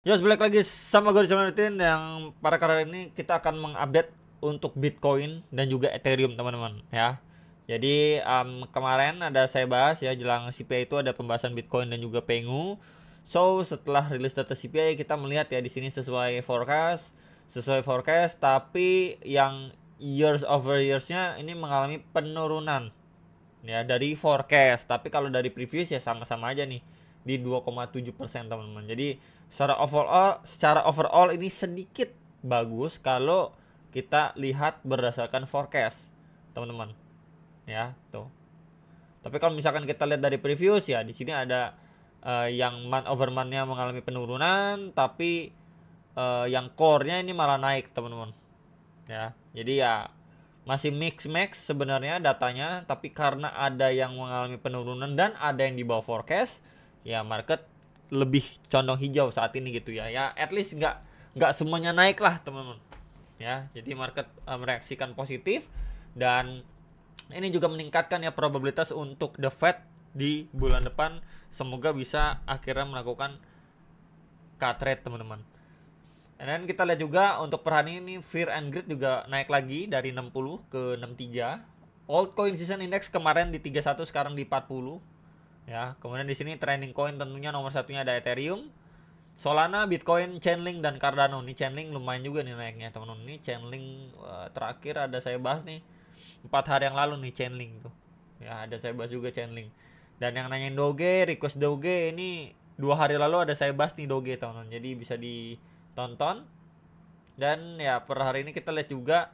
Yos, balik lagi sama gue di Martin yang pada kali ini kita akan mengupdate untuk Bitcoin dan juga Ethereum teman-teman ya. Jadi kemarin ada saya bahas ya jelang CPI itu ada pembahasan Bitcoin dan juga Pengu. So setelah rilis data CPI kita melihat ya di sini sesuai forecast tapi yang years over yearsnya ini mengalami penurunan ya dari forecast. Tapi kalau dari previous ya sama-sama aja nih di 2,7% teman-teman. Jadi secara overall ini sedikit bagus kalau kita lihat berdasarkan forecast, teman-teman. Ya, tuh. Tapi kalau misalkan kita lihat dari previous ya di sini ada yang month over month-nya mengalami penurunan, tapi yang core-nya ini malah naik, teman-teman. Ya, jadi ya masih mix sebenarnya datanya, tapi karena ada yang mengalami penurunan dan ada yang di bawah forecast, ya market lebih condong hijau saat ini gitu ya. Ya at least nggak semuanya naik lah teman-teman. Ya, jadi market mereaksikan positif dan ini juga meningkatkan ya probabilitas untuk the Fed di bulan depan semoga bisa akhirnya melakukan cut rate teman-teman. Dan kita lihat juga untuk per hari ini Fear and Greed juga naik lagi dari 60 ke 63. Altcoin Season Index kemarin di 31 sekarang di 40. Ya, kemudian di sini trending coin tentunya nomor satunya ada Ethereum, Solana, Bitcoin, Chainlink dan Cardano. Ini Chainlink lumayan juga nih naiknya, teman-teman. Ini Chainlink terakhir ada saya bahas nih 4 hari yang lalu nih Chainlink tuh. Ya, ada saya bahas juga Chainlink. Dan yang nanyain Doge, request Doge ini 2 hari lalu ada saya bahas nih Doge, teman-teman. Jadi bisa ditonton. Dan ya per hari ini kita lihat juga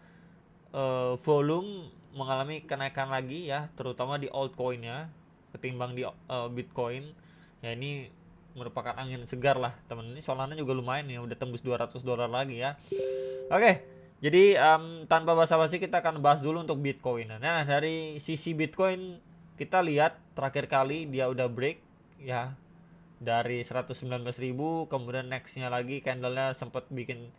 volume mengalami kenaikan lagi ya, terutama di altcoinnya ketimbang di Bitcoin. Ya ini merupakan angin segar lah teman. Ini Solana juga lumayan ya, udah tembus $200 lagi ya. Oke, jadi tanpa basa-basi kita akan bahas dulu untuk Bitcoin. Nah dari sisi Bitcoin kita lihat terakhir kali dia udah break ya dari 119.000, kemudian nextnya lagi candlenya sempat bikin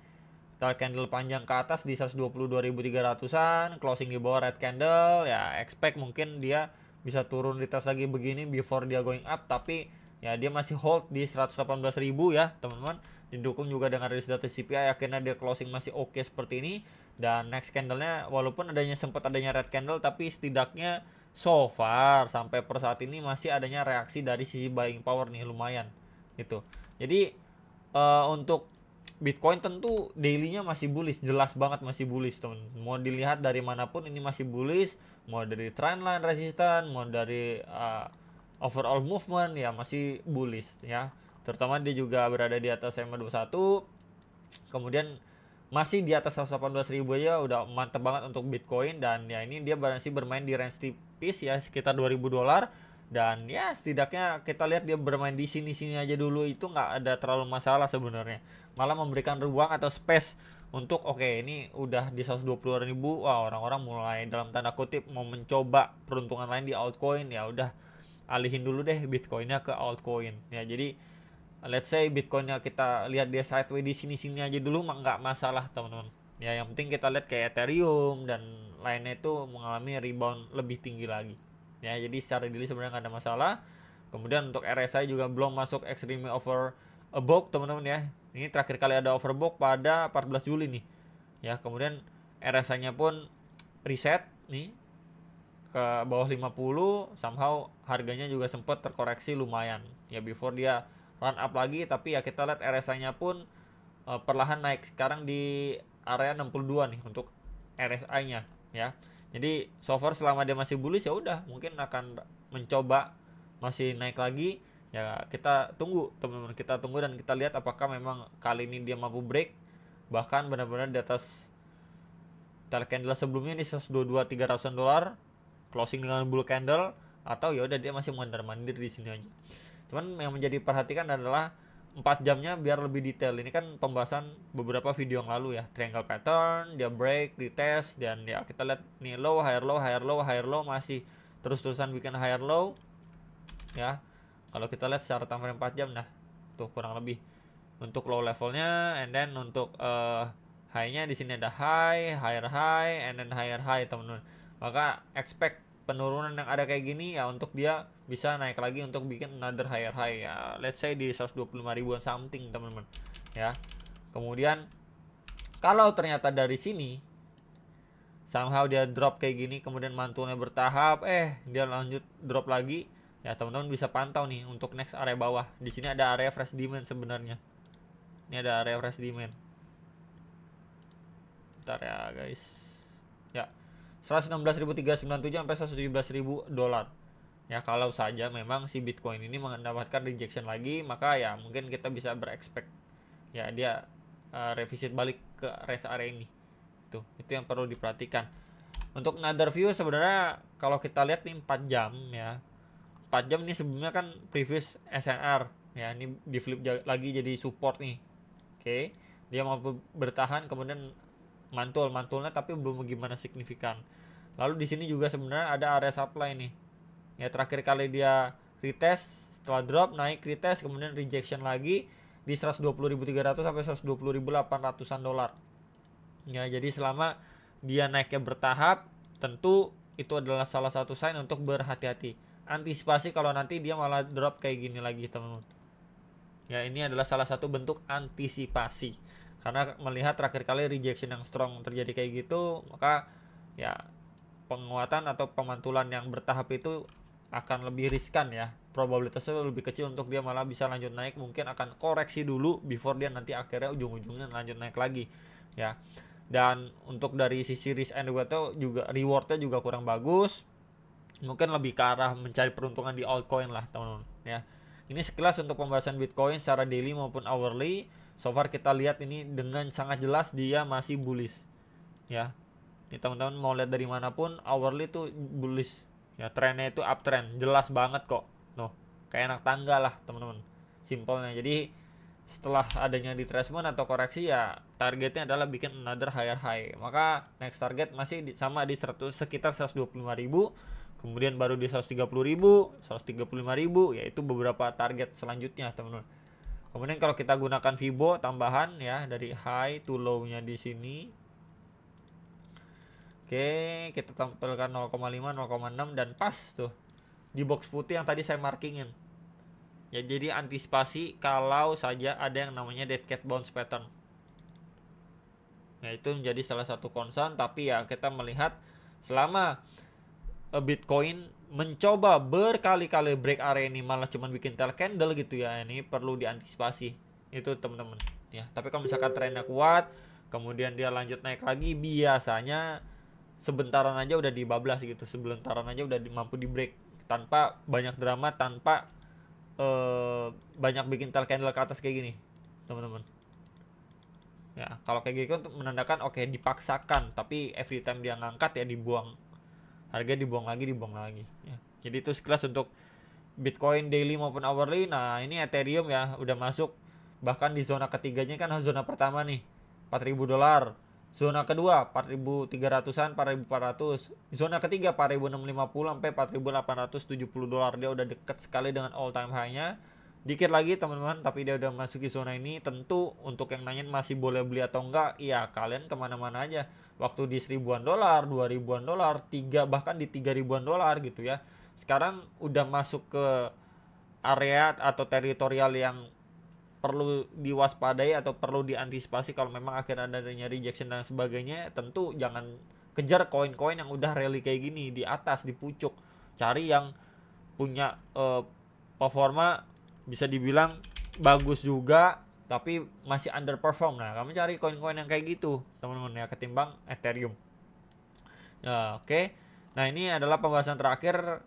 candle panjang ke atas di 122.300-an, closing di bawah red candle, ya expect mungkin dia bisa turun di atas lagi begini before dia going up, tapi ya dia masih hold di 118.000 ya teman-teman. Didukung juga dengan rilis data CPI, akhirnya dia closing masih oke seperti ini. Dan next candlenya walaupun sempat adanya red candle, tapi setidaknya so far sampai per saat ini masih adanya reaksi dari sisi buying power nih lumayan gitu. Jadi untuk Bitcoin tentu dailynya masih bullish, jelas banget masih bullish teman. Mau dilihat dari manapun ini masih bullish, mau dari trendline resisten, mau dari overall movement ya masih bullish ya. Terutama dia juga berada di atas SMA21, kemudian masih di atas 118.000 aja udah mantep banget untuk Bitcoin. Dan ya ini dia masih bermain di range tipis ya sekitar $2.000. Dan ya setidaknya kita lihat dia bermain di sini-sini aja dulu itu nggak ada terlalu masalah sebenarnya, malah memberikan ruang atau space untuk oke, ini udah di 120.000, wah orang-orang mulai dalam tanda kutip mau mencoba peruntungan lain di altcoin, ya udah alihin dulu deh Bitcoinnya ke altcoin ya. Jadi let's say Bitcoinnya kita lihat dia sideways di sini-sini aja dulu nggak masalah teman-teman ya. Yang penting kita lihat kayak Ethereum dan lainnya itu mengalami rebound lebih tinggi lagi ya. Jadi secara daily sebenarnya nggak ada masalah. Kemudian untuk RSI juga belum masuk extreme over above teman-teman ya. Ini terakhir kali ada overbought pada 14 Juli nih ya. Kemudian RSI nya pun reset nih ke bawah 50, somehow harganya juga sempat terkoreksi lumayan ya before dia run up lagi. Tapi ya kita lihat RSI nya pun perlahan naik sekarang di area 62 nih untuk RSI nya ya. Jadi so far selama dia masih bullish ya udah mungkin akan mencoba masih naik lagi ya. Kita tunggu teman-teman, kita tunggu dan kita lihat apakah memang kali ini dia mampu break bahkan benar-benar di atas candle sebelumnya di 122.300 dolar closing dengan bull candle, atau ya udah dia masih mondar-mandir di sini aja. Cuman yang menjadi perhatikan adalah 4 jamnya biar lebih detail. Ini kan pembahasan beberapa video yang lalu ya. Triangle pattern, dia break, di test, dan ya kita lihat nih low, higher low, higher low, higher low, masih terus-terusan bikin higher low ya. Kalau kita lihat secara time frame 4 jam, nah tuh kurang lebih untuk low levelnya, and then untuk high-nya di sini ada high, higher high, and then higher high teman-teman. Maka expect penurunan yang ada kayak gini ya untuk dia bisa naik lagi untuk bikin another higher high ya. Let's say di 125 ribuan something teman-teman. ya. Kemudian kalau ternyata dari sini somehow dia drop kayak gini, kemudian mantulnya bertahap, dia lanjut drop lagi, ya teman-teman bisa pantau nih untuk next area bawah. Di sini ada area fresh demand sebenarnya. Ini ada area fresh demand. Bentar ya guys. Ya, 116.397 sampai 117.000 dolar. Ya, kalau saja memang si Bitcoin ini mendapatkan rejection lagi, maka ya mungkin kita bisa berekspek ya dia revisit balik ke range area ini. Itu yang perlu diperhatikan. Untuk another view sebenarnya kalau kita lihat nih 4 jam ya. 4 jam nih sebelumnya kan previous SNR ya, ini di flip lagi jadi support nih. Oke. Dia mampu bertahan kemudian mantulnya tapi belum gimana signifikan. Lalu di sini juga sebenarnya ada area supply nih. Ya, terakhir kali dia retest setelah drop naik retest kemudian rejection lagi di 120.300 sampai 120.800-an dolar. Ya, jadi selama dia naiknya bertahap, tentu itu adalah salah satu sign untuk berhati-hati. Antisipasi kalau nanti dia malah drop kayak gini lagi, teman-teman. Ya, ini adalah salah satu bentuk antisipasi. Karena melihat terakhir kali rejection yang strong terjadi kayak gitu, maka ya penguatan atau pemantulan yang bertahap itu akan lebih riskan ya. Probabilitasnya lebih kecil untuk dia malah bisa lanjut naik, mungkin akan koreksi dulu before dia nanti akhirnya ujung-ujungnya lanjut naik lagi ya. Dan untuk dari sisi risk and rewardnya juga kurang bagus, mungkin lebih ke arah mencari peruntungan di altcoin lah teman-teman ya. Ini sekilas untuk pembahasan Bitcoin secara daily maupun hourly. So far kita lihat ini dengan sangat jelas dia masih bullish ya. Ini teman-teman mau lihat dari manapun hourly tuh bullish ya, trennya itu uptrend jelas banget kok. Kayak anak tangga lah teman-teman, simpelnya. Jadi setelah adanya retracement atau koreksi ya targetnya adalah bikin another higher high. Maka next target masih sama di sekitar 125.000, kemudian baru di 130.000, 135.000, yaitu beberapa target selanjutnya teman-teman. Kemudian kalau kita gunakan Fibo tambahan ya dari high to low-nya di sini. Oke, kita tampilkan 0,5, 0,6 dan pas tuh di box putih yang tadi saya markingin. Ya, jadi antisipasi kalau saja ada yang namanya dead cat bounce pattern. Ya, itu menjadi salah satu concern, tapi ya kita melihat selama Bitcoin mencoba berkali-kali break area ini malah cuma bikin tail candle gitu ya, ini perlu diantisipasi. Itu teman-teman. Ya, tapi kalau misalkan trennya kuat, kemudian dia lanjut naik lagi, biasanya sebentaran aja udah dibablas gitu, sebentaran aja udah mampu di break tanpa banyak drama, tanpa banyak bikin tail candle ke atas kayak gini teman-teman ya. Kalau kayak gitu untuk menandakan oke, dipaksakan, tapi every time dia ngangkat ya dibuang, harga dibuang lagi ya. Jadi itu sekilas untuk Bitcoin daily maupun hourly. Nah, ini Ethereum ya udah masuk bahkan di zona ketiganya kan. Zona pertama nih 4.000 dolar, zona kedua 4.300-an, 4.400, zona ketiga 4.650 sampai 4.870 dolar. Dia udah deket sekali dengan all time high-nya. Dikit lagi teman-teman, tapi dia udah masuk di zona ini. Tentu untuk yang nanyain masih boleh beli atau enggak, ya kalian kemana-mana aja. Waktu di 1.000-an dolar, 2.000-an dolar, bahkan di 3.000-an dolar gitu ya. Sekarang udah masuk ke area atau teritorial yang perlu diwaspadai atau perlu diantisipasi. Kalau memang akhirnya adanya rejection dan sebagainya, tentu jangan kejar koin-koin yang udah rally kayak gini di atas, di pucuk. Cari yang punya performa bisa dibilang bagus juga tapi masih underperform. Nah, kamu cari koin-koin yang kayak gitu teman-teman ya, ketimbang Ethereum ya. Oke. Nah, ini adalah pembahasan terakhir.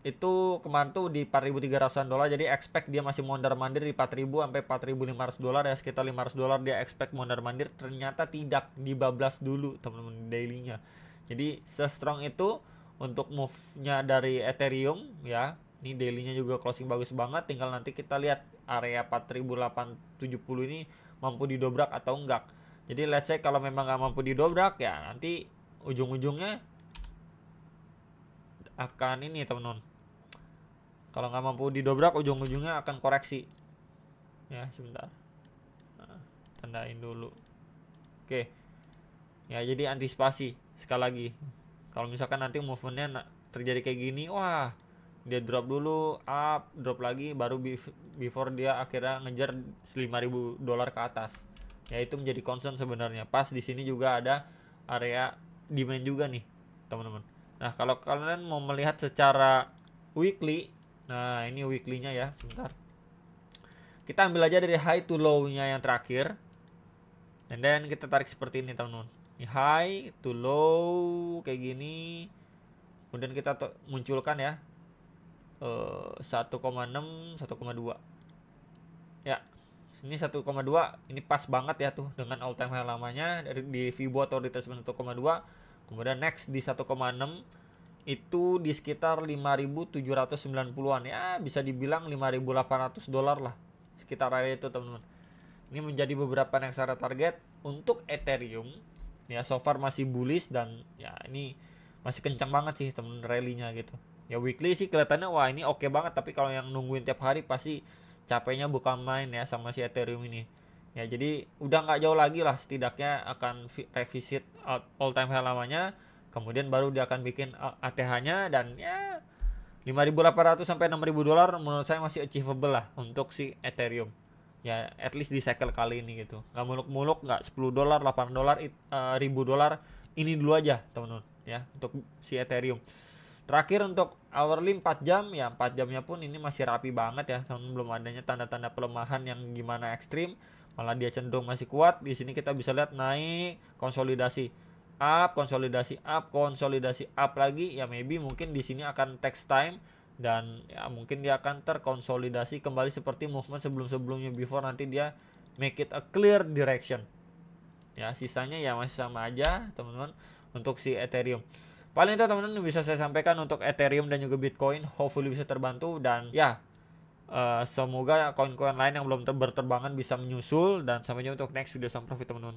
Itu kemarin tuh di 4.300-an dolar, jadi expect dia masih mondar-mandir di 4.000 sampai 4.500 dolar ya, sekitar 500 dolar dia expect mondar-mandir. Ternyata tidak, dibablas dulu teman-teman dailynya. Jadi se-strong itu untuk move-nya dari Ethereum ya. Ini dailynya juga closing bagus banget, tinggal nanti kita lihat area 4.870 ini mampu didobrak atau enggak. Jadi let's say kalau memang nggak mampu didobrak ya nanti ujung-ujungnya akan ini teman-teman, kalau nggak mampu didobrak ujung-ujungnya akan koreksi ya. Sebentar, nah, tandain dulu. Oke ya, jadi antisipasi sekali lagi. Kalau misalkan nanti movementnya terjadi kayak gini, wah dia drop dulu, up, drop lagi, baru before dia akhirnya ngejar $5.000 ke atas. Ya itu menjadi concern sebenarnya. Pas di sini juga ada area demand juga nih teman-teman. Nah kalau kalian mau melihat secara weekly, nah ini weekly-nya ya, sebentar. Kita ambil aja dari high to low-nya yang terakhir. And then kita tarik seperti ini teman-teman. Ini high to low kayak gini. Kemudian kita munculkan ya 1,6, 1,2. Ya, ini 1,2, ini pas banget ya tuh dengan all time high lamanya dari di Fibo atau retracement 1,2. Kemudian next di 1,6 itu di sekitar 5.790-an ya, bisa dibilang $5.800 lah sekitar area itu teman-teman. Ini menjadi beberapa next area target untuk Ethereum. Ya so far masih bullish dan ya ini masih kencang banget sih temen rally-nya gitu. Ya weekly sih kelihatannya wah ini oke banget, tapi kalau yang nungguin tiap hari pasti capeknya bukan main ya sama si Ethereum ini. Ya jadi udah nggak jauh lagi lah, setidaknya akan revisit all time high lamanya, kemudian baru dia akan bikin ATH-nya dan ya 5.800 sampai $6.000 menurut saya masih achievable lah untuk si Ethereum. Ya at least di cycle kali ini gitu. Nggak muluk-muluk, nggak $10, $8, $1.000. Ini dulu aja teman-teman ya untuk si Ethereum. Terakhir untuk hourly 4 jam ya, 4 jamnya pun ini masih rapi banget ya teman, belum adanya tanda-tanda pelemahan yang gimana ekstrim, malah dia cenderung masih kuat. Di sini kita bisa lihat naik, konsolidasi up, konsolidasi up, konsolidasi up lagi ya, maybe mungkin di sini akan takes time dan ya mungkin dia akan terkonsolidasi kembali seperti movement sebelum-sebelumnya before nanti dia make it a clear direction. Ya sisanya ya masih sama aja teman-teman untuk si Ethereum. Paling itu teman-teman bisa saya sampaikan untuk Ethereum dan juga Bitcoin. Hopefully bisa terbantu dan ya semoga koin-koin lain yang belum berterbangan bisa menyusul, dan sampai jumpa untuk next video sama profit teman-teman.